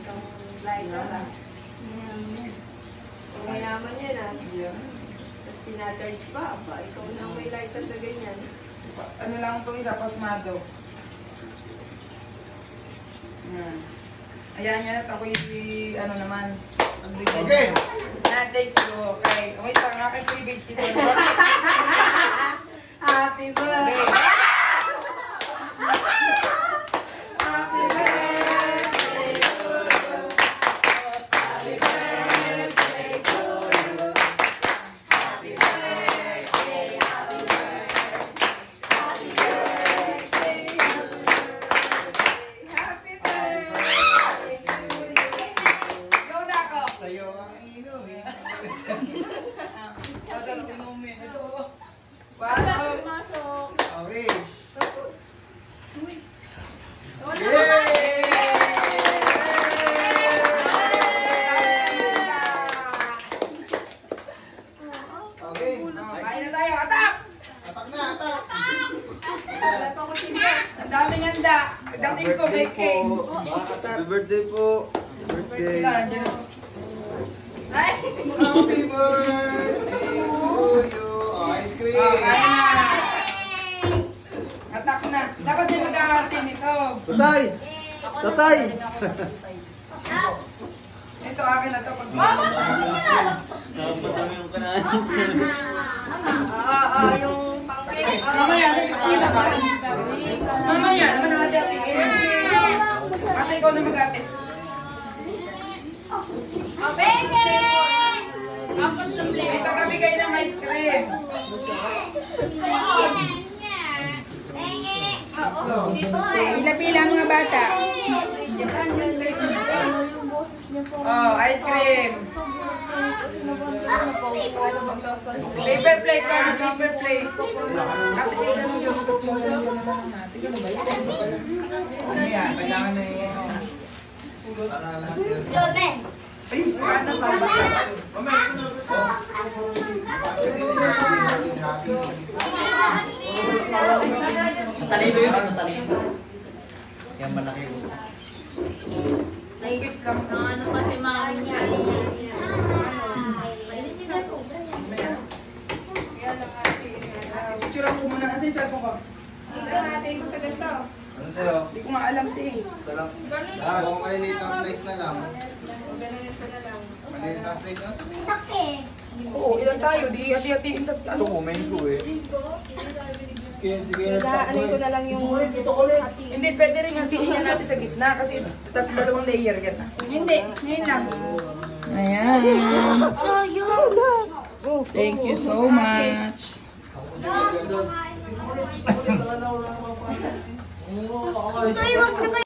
isang lighter lang. Mayaman yan ah. Tapos tinacharge pa. Ikaw na may lighter na ganyan. Ano lang itong isa, pasmado. Ayan yan, at ako'y ano naman. Okay. Thank you. Okay. Wait lang, aking pre-bake dito. Happy birthday! Happy birthday to you! Happy birthday to you! Happy birthday, happy birthday! Happy birthday, happy birthday to you! Go na ako! Sa'yo ang inom eh. Saan ako inumin? Ito. Wala Wow! pumasok. Okay. Okay. Kain na tayo, atak! Atak na, atak. Wala pa ko tingnan. Ang daming handa. Pagdating ko, may cake. Happy birthday po. Happy birthday. Nandiyan na. Ay! Happy birthday to you. Oh, ice cream. Oh, kain na. Atak na. Dapat may mag-ahati nito. Tatay! Tatay! Ito, akin na to. Yung pang-cake. Mamaya, mamaya, naman ang hati-hatiin. Ate, ikaw na mag-hati. May tagabigay ng ice cream. Pila-pila ang mga bata. Oh, ice cream. Paper plate pa, paper plate. Ate, ito nung yung gusto mo. Ano yan? Kailangan na yun. Para lahat yun. Ano ba? Mamaya, ito na ito. Matalino yun, matalino. Yan malaki yun. English lang. Ano kasi mami niya Picture ko muna kasi sa ko. Natin ko sa ganito. Ano sa'yo? Hindi ko nga alam ito eh. Ito lang. Kung maliliit ang slice na lang. Ganito na lang. Maliliit ang slice na. Oo, ilan tayo? Di hati-hatiin sa ano. Kumain ko eh. Sige. Ano ko na lang yung... Hindi, pwede rin hatiin niya natin sa gitna kasi dalawang layer yan. Hindi, ngayon lang. Ayan. Thank you so much. Ito, iwag na